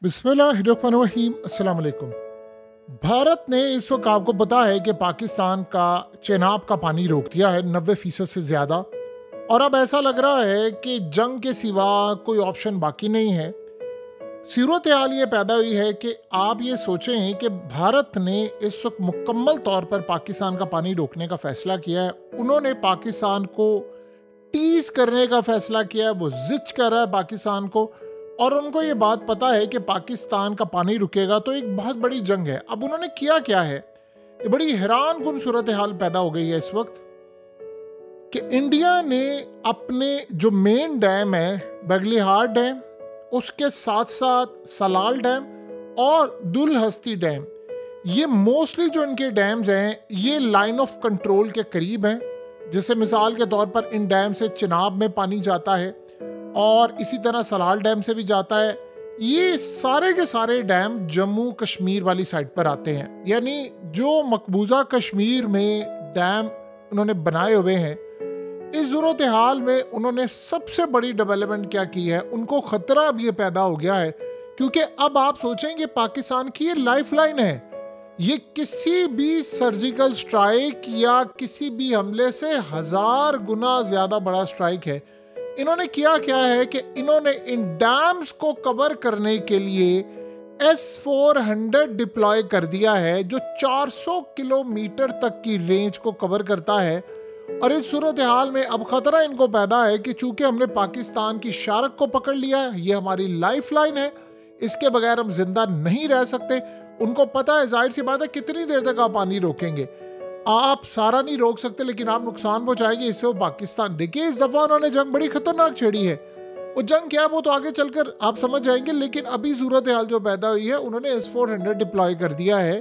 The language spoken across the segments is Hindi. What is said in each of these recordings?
बिस्मिल्लाहिर्रहमानिर्रहीम। अस्सलाम वालेकुम। भारत ने इस वक्त आपको पता है कि पाकिस्तान का चेनाब का पानी रोक दिया है 90% से ज़्यादा, और अब ऐसा लग रहा है कि जंग के सिवा कोई ऑप्शन बाकी नहीं है। सूरत हाल ये पैदा हुई है कि आप ये सोचें कि भारत ने इस वक्त मुकम्मल तौर पर पाकिस्तान का पानी रोकने का फ़ैसला किया है। उन्होंने पाकिस्तान को टीज़ करने का फ़ैसला किया है, वो जिद कर रहा है पाकिस्तान को, और उनको ये बात पता है कि पाकिस्तान का पानी रुकेगा तो एक बहुत बड़ी जंग है। अब उन्होंने किया क्या है, ये बड़ी हैरानकुन सूरत हाल पैदा हो गई है इस वक्त कि इंडिया ने अपने जो मेन डैम है बगलिहार डैम, उसके साथ साथ सलाल डैम और दुलहस्ती डैम, ये मोस्टली जो इनके डैम्स हैं ये लाइन ऑफ कंट्रोल के करीब हैं। जैसे मिसाल के तौर पर इन डैम से चिनाब में पानी जाता है और इसी तरह सलाल डैम से भी जाता है। ये सारे के सारे डैम जम्मू कश्मीर वाली साइड पर आते हैं, यानी जो मकबूजा कश्मीर में डैम उन्होंने बनाए हुए हैं। इस सूरत हाल में उन्होंने सबसे बड़ी डेवलपमेंट क्या की है, उनको खतरा अब ये पैदा हो गया है क्योंकि अब आप सोचेंगे पाकिस्तान की ये लाइफलाइन है, ये किसी भी सर्जिकल स्ट्राइक या किसी भी हमले से 1000 गुना ज्यादा बड़ा स्ट्राइक है। इन्होंने किया क्या है कि इन्होंने इन डैम्स को कवर करने के लिए S-400 डिप्लॉय कर दिया है, जो 400 किलोमीटर तक की रेंज को कवर करता है। और इस सूरत हाल में अब खतरा इनको पैदा है कि चूंकि हमने पाकिस्तान की शारक को पकड़ लिया है, ये हमारी लाइफलाइन है, इसके बगैर हम जिंदा नहीं रह सकते। उनको पता है, जाहिर सी बात है, कितनी देर तक आप पानी रोकेंगे, आप सारा नहीं रोक सकते लेकिन आप नुकसान पहुंचाएंगे, इससे वो पाकिस्तान। देखिए इस दफा उन्होंने जंग बड़ी खतरनाक छेड़ी है, वो जंग क्या है वो तो आगे चलकर आप समझ जाएंगे, लेकिन अभी सूरत हाल जो पैदा हुई है, उन्होंने S-400 डिप्लॉय कर दिया है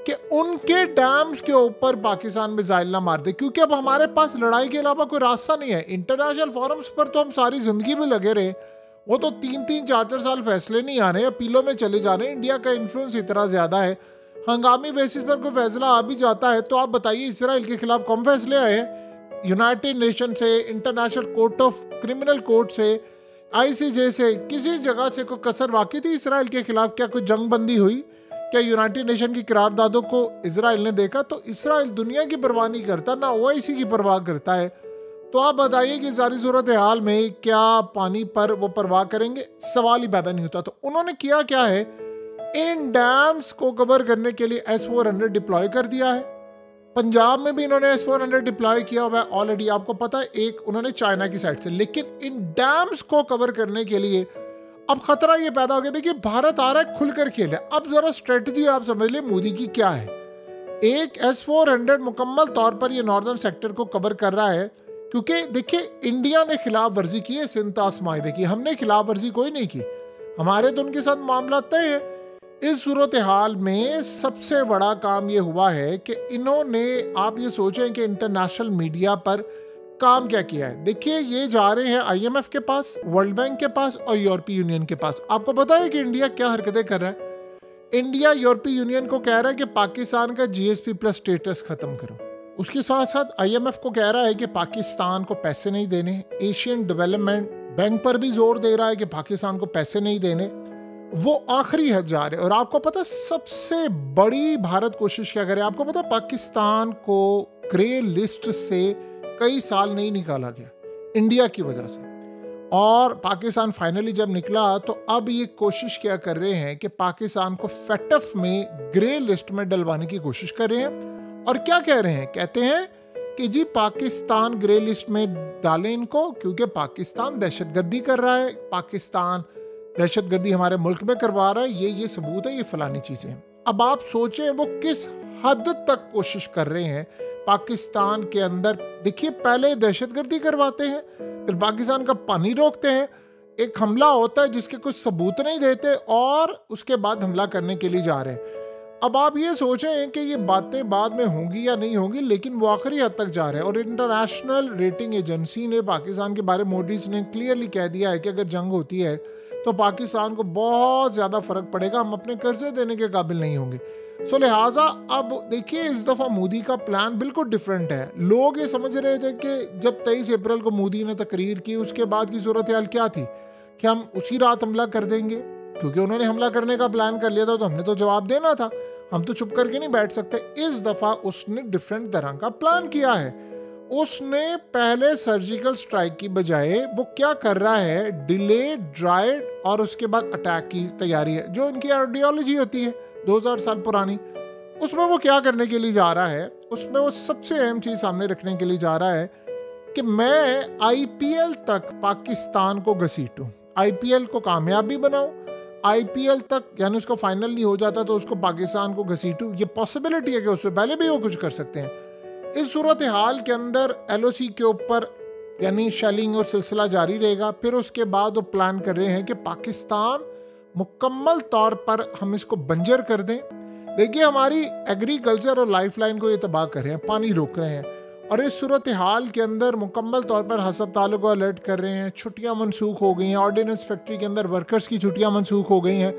कि उनके डैम्स के ऊपर पाकिस्तान मिसाइल ना मार दे, क्योंकि अब हमारे पास लड़ाई के अलावा कोई रास्ता नहीं है। इंटरनेशनल फोरम्स पर तो हम सारी जिंदगी में लगे रहे, वो तो 3-3, 4-4 साल फैसले नहीं आने, अपीलों में चले जाने। इंडिया का इन्फ्लुएंस इतना ज्यादा है, हंगामी बेसिस पर कोई फैसला आ भी जाता है तो आप बताइए इसराइल के खिलाफ कम फैसले आए हैं यूनाइटेड नेशन से, international court of criminal court से, ICJ से, किसी जगह से कोई कसर बाकी थी इसराइल के खिलाफ? क्या कोई जंग बंदी हुई? क्या यूनाइटेड नेशन की करारदादों को इसराइल ने देखा? तो इसराइल दुनिया की परवाह नहीं करता, ना OIC की परवाह करता है। तो आप बताइए कि सारी सूरत हाल में क्या पानी पर वो परवाह करेंगे? सवाल ही पैदा नहीं होता। तो उन्होंने किया क्या है, इन डैम्स को कवर करने के लिए S-400 डिप्लॉय कर दिया है। पंजाब में भी इन्होंने S-400 डिप्लॉय किया हुआ है ऑलरेडी, आपको पता है, एक उन्होंने चाइना की साइड से। लेकिन इन डैम्स को कवर करने के लिए अब खतरा ये पैदा हो गया। देखिए भारत आ रहा है खुलकर खेले। अब जरा स्ट्रेटजी आप समझ ले मोदी की क्या है। एक S-400 मुकम्मल तौर पर ये नॉर्दर्न सेक्टर को कवर कर रहा है, क्योंकि देखिए इंडिया ने खिलाफ वर्जी की है सिंतास माहिदे की, हमने खिलाफ वर्जी कोई नहीं की, हमारे तो उनके साथ मामला तय है। इस सूरत हाल में सबसे बड़ा काम ये हुआ है कि इन्होंने, आप ये सोचें कि इंटरनेशनल मीडिया पर काम क्या किया है। देखिए ये जा रहे हैं IMF के पास, वर्ल्ड बैंक के पास और यूरोपीय यूनियन के पास। आपको पता है कि इंडिया क्या हरकतें कर रहा है? इंडिया यूरोपीय यूनियन को कह रहा है कि पाकिस्तान का GSP+ स्टेटस खत्म करो। उसके साथ साथ IMF को कह रहा है कि पाकिस्तान को पैसे नहीं देने। एशियन डेवलपमेंट बैंक पर भी जोर दे रहा है कि पाकिस्तान को पैसे नहीं देने। वो आखिरी हद जा रहे हैं। और आपको पता सबसे बड़ी भारत कोशिश क्या करे, आपको पता पाकिस्तान को ग्रे लिस्ट से कई साल नहीं निकाला गया इंडिया की वजह से, और पाकिस्तान फाइनली जब निकला तो अब ये कोशिश क्या कर रहे हैं कि पाकिस्तान को FATF में ग्रे लिस्ट में डलवाने की कोशिश कर रहे हैं। और क्या कह रहे हैं, कहते हैं कि जी पाकिस्तान ग्रे लिस्ट में डालें इनको, क्योंकि पाकिस्तान दहशतगर्दी कर रहा है, पाकिस्तान दहशतगर्दी हमारे मुल्क में करवा रहा है, ये सबूत है, ये फलानी चीजें हैं। अब आप सोचें वो किस हद तक कोशिश कर रहे हैं पाकिस्तान के अंदर। देखिए पहले दहशतगर्दी करवाते हैं, फिर पाकिस्तान का पानी रोकते हैं, एक हमला होता है जिसके कुछ सबूत नहीं देते, और उसके बाद हमला करने के लिए जा रहे हैं। अब आप ये सोचें कि ये बातें बाद में होंगी या नहीं होंगी, लेकिन वो आखिरी हद तक जा रहे हैं। और इंटरनेशनल रेटिंग एजेंसी ने पाकिस्तान के बारे में, मोडीज ने क्लियरली कह दिया है कि अगर जंग होती है तो पाकिस्तान को बहुत ज़्यादा फर्क पड़ेगा, हम अपने कर्जे देने के काबिल नहीं होंगे। सो लिहाजा अब देखिए इस दफ़ा मोदी का प्लान बिल्कुल डिफरेंट है। लोग ये समझ रहे थे कि जब 23 अप्रैल को मोदी ने तकरीर की, उसके बाद की सूरत हाल क्या थी कि हम उसी रात हमला कर देंगे, क्योंकि उन्होंने हमला करने का प्लान कर लिया था तो हमने तो जवाब देना था, हम तो चुप करके नहीं बैठ सकते। इस दफा उसने डिफरेंट तरह का प्लान किया है। उसने पहले सर्जिकल स्ट्राइक की बजाय वो क्या कर रहा है, डिलेड, ड्राइड और उसके बाद अटैक की तैयारी है, जो इनकी आइडियोलॉजी होती है 2000 साल पुरानी। उसमें वो क्या करने के लिए जा रहा है, उसमें वो सबसे अहम चीज सामने रखने के लिए जा रहा है कि मैं आईपीएल तक पाकिस्तान को घसीटूं, आईपीएल को कामयाब भी बनाऊं, आईपीएल तक यानी उसको फाइनल नहीं हो जाता तो उसको पाकिस्तान को घसीटूं। ये पॉसिबिलिटी है कि उससे पहले भी वो कुछ कर सकते हैं। इस सूरत हाल के अंदर एलओसी के ऊपर यानी शेलिंग और सिलसिला जारी रहेगा। फिर उसके बाद वो प्लान कर रहे हैं कि पाकिस्तान मुकम्मल तौर पर हम इसको बंजर कर दें। देखिए, हमारी एग्रीकल्चर और लाइफलाइन को ये तबाह कर रहे हैं, पानी रोक रहे हैं, और इस सूरत हाल के अंदर मुकम्मल तौर पर हस्पतालों को अलर्ट कर रहे हैं। छुट्टियां मनसूख हो गई हैं, ऑर्डिनेंस फैक्ट्री के अंदर वर्कर्स की छुट्टियां मनसूख हो गई हैं।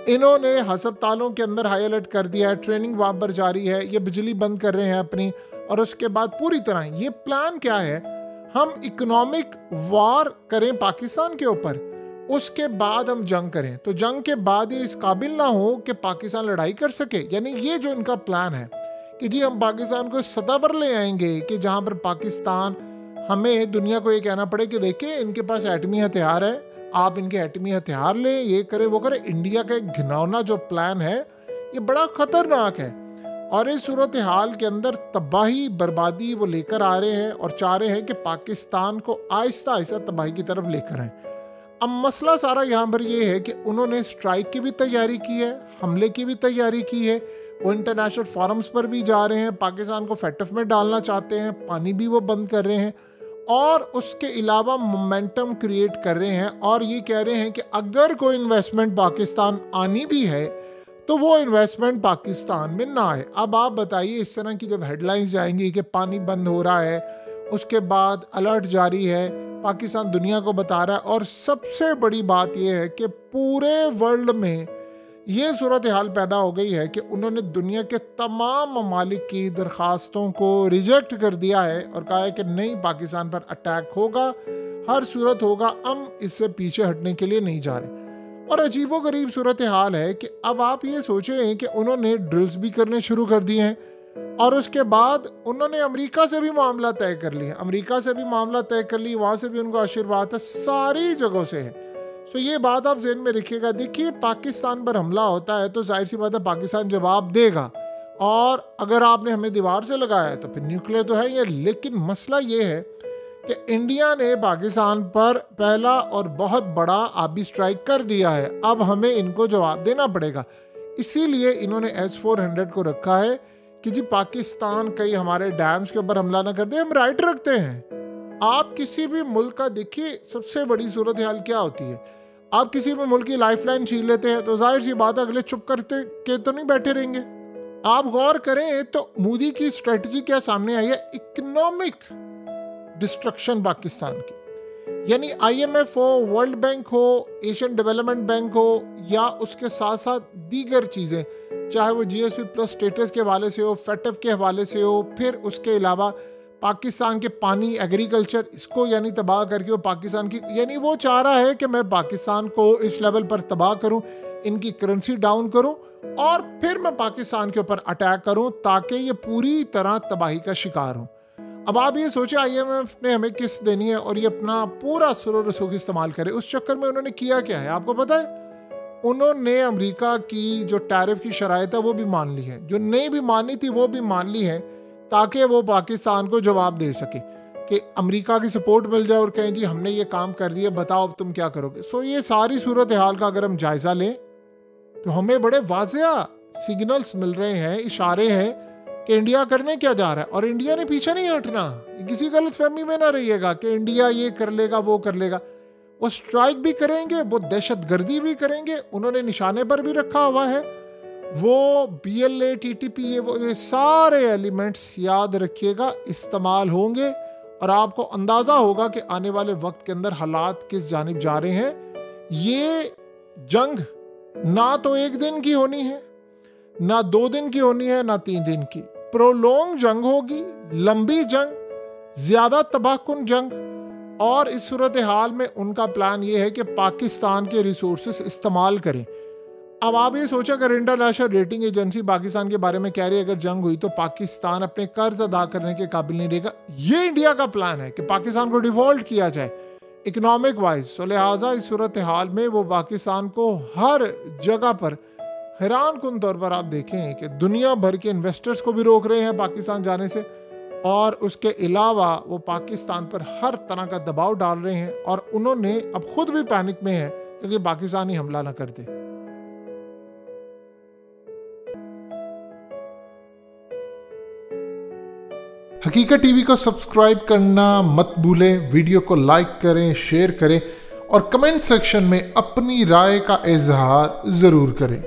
इन्होंने हस्पतालों के अंदर हाई अलर्ट कर दिया है, ट्रेनिंग वहाँ पर जारी है, ये बिजली बंद कर रहे हैं अपनी। और उसके बाद पूरी तरह ये प्लान क्या है, हम इकोनॉमिक वॉर करें पाकिस्तान के ऊपर, उसके बाद हम जंग करें, तो जंग के बाद ये इस काबिल ना हो कि पाकिस्तान लड़ाई कर सके। यानी ये जो इनका प्लान है कि जी हम पाकिस्तान को इस सतह पर ले आएंगे कि जहां पर पाकिस्तान, हमें दुनिया को ये कहना पड़े कि देखिए इनके पास एटमी हथियार है, आप इनके एटमी हथियार लें, ये करें वो करें। इंडिया का एक घिनौना जो प्लान है ये बड़ा खतरनाक है, और इस सूरत हाल के अंदर तबाही बर्बादी वो लेकर आ रहे हैं और चाह रहे हैं कि पाकिस्तान को आहिस्ता आहिस्ता तबाही की तरफ लेकर आए। अब मसला सारा यहाँ पर ये है कि उन्होंने स्ट्राइक की भी तैयारी की है, हमले की भी तैयारी की है, वो इंटरनेशनल फोरम्स पर भी जा रहे हैं, पाकिस्तान को फैटफ में डालना चाहते हैं, पानी भी वो बंद कर रहे हैं, और उसके अलावा मोमेंटम क्रिएट कर रहे हैं। और ये कह रहे हैं कि अगर कोई इन्वेस्टमेंट पाकिस्तान आनी भी है तो वो इन्वेस्टमेंट पाकिस्तान में ना आए। अब आप बताइए, इस तरह की जब हेडलाइंस जाएंगी कि पानी बंद हो रहा है, उसके बाद अलर्ट जारी है, पाकिस्तान दुनिया को बता रहा है, और सबसे बड़ी बात यह है कि पूरे वर्ल्ड में ये सूरत हाल पैदा हो गई है कि उन्होंने दुनिया के तमाम ममालिक की दरख्वास्तों को रिजेक्ट कर दिया है और कहा है कि नहीं, पाकिस्तान पर अटैक होगा, हर सूरत होगा, हम इससे पीछे हटने के लिए नहीं जा रहे। और अजीबो गरीब सूरत हाल है कि अब आप ये सोचें कि उन्होंने ड्रिल्स भी करने शुरू कर दिए हैं, और उसके बाद उन्होंने अमेरिका से भी मामला तय कर लिया, अमेरिका से भी मामला तय कर ली, वहाँ से भी उनको आशीर्वाद है, सारी जगहों से है। सो ये बात आप ज़हन में रखिएगा। देखिए, पाकिस्तान पर हमला होता है तो जाहिर सी बात है पाकिस्तान जवाब देगा, और अगर आपने हमें दीवार से लगाया है तो फिर न्यूक्लियर तो है ये। लेकिन मसला ये है कि इंडिया ने पाकिस्तान पर पहला और बहुत बड़ा आबी स्ट्राइक कर दिया है, अब हमें इनको जवाब देना पड़ेगा। इसीलिए इन्होंने S-400 को रखा है कि जी पाकिस्तान कहीं हमारे डैम्स के ऊपर हमला ना कर दे, हम राइट रखते हैं। आप किसी भी मुल्क का देखिए, सबसे बड़ी सूरत हाल क्या होती है, आप किसी भी मुल्क की लाइफलाइन छीन लेते हैं तो जाहिर सी बात है अगले चुप करते के तो नहीं बैठे रहेंगे। आप गौर करें तो मोदी की स्ट्रेटजी क्या सामने आई है, इकोनॉमिक डिस्ट्रक्शन पाकिस्तान की। यानी IMF हो, वर्ल्ड बैंक हो, एशियन डेवलपमेंट बैंक हो, या उसके साथ साथ दीगर चीज़ें, चाहे वो GSP+ स्टेटस के हवाले से हो, फैटफ के हवाले से हो, फिर उसके अलावा पाकिस्तान के पानी, एग्रीकल्चर, इसको यानी तबाह करके वो पाकिस्तान की, यानी वो चाह रहा है कि मैं पाकिस्तान को इस लेवल पर तबाह करूं, इनकी करेंसी डाउन करूं, और फिर मैं पाकिस्तान के ऊपर अटैक करूं ताकि ये पूरी तरह तबाही का शिकार हो। अब आप ये सोचे IMF ने हमें किस्त देनी है और ये अपना पूरा सुरूर रसूख इस्तेमाल करे, उस चक्कर में उन्होंने किया क्या है आपको पता है? उन्होंने अमेरिका की जो टैरिफ की शराइत है वो भी मान ली है, जो नहीं भी मानी थी वो भी मान ली है, ताकि वो पाकिस्तान को जवाब दे सके कि अमेरिका की सपोर्ट मिल जाए और कहें जी हमने ये काम कर दिया, बताओ अब तुम क्या करोगे। सो ये सारी सूरत हाल का अगर हम जायज़ा लें तो हमें बड़े वाज़ेह सिग्नल्स मिल रहे हैं, इशारे हैं कि इंडिया करने क्या जा रहा है, और इंडिया ने पीछे नहीं हटना। किसी गलत फहमी में ना रहिएगा कि इंडिया ये कर लेगा वो कर लेगा। वो स्ट्राइक भी करेंगे, वो दहशतगर्दी भी करेंगे, उन्होंने निशाने पर भी रखा हुआ है, वो BLA TTP ये सारे एलिमेंट्स याद रखिएगा इस्तेमाल होंगे, और आपको अंदाज़ा होगा कि आने वाले वक्त के अंदर हालात किस जानिब जा रहे हैं। ये जंग ना तो एक दिन की होनी है, ना 2 दिन की होनी है, ना 3 दिन की, प्रोलॉन्ग जंग होगी, लंबी जंग, ज्यादा तबाहकुन जंग। और इस सूरत हाल में उनका प्लान ये है कि पाकिस्तान के रिसोर्सेस इस्तेमाल करें। अब आप ये सोचें, अगर इंटरनेशनल रेटिंग एजेंसी पाकिस्तान के बारे में कह रही है अगर जंग हुई तो पाकिस्तान अपने कर्ज अदा करने के काबिल नहीं रहेगा, ये इंडिया का प्लान है कि पाकिस्तान को डिफॉल्ट किया जाए इकोनॉमिक वाइज। तो लिहाजा इस सूरत हाल में वो पाकिस्तान को हर जगह पर हैरान कुन तौर पर आप देखें कि दुनिया भर के इन्वेस्टर्स को भी रोक रहे हैं पाकिस्तान जाने से, और उसके अलावा वो पाकिस्तान पर हर तरह का दबाव डाल रहे हैं, और उन्होंने अब खुद भी पैनिक में है क्योंकि पाकिस्तानी हमला ना कर दे। हकीकत टीवी को सब्सक्राइब करना मत भूलें, वीडियो को लाइक करें, शेयर करें और कमेंट सेक्शन में अपनी राय का इजहार ज़रूर करें।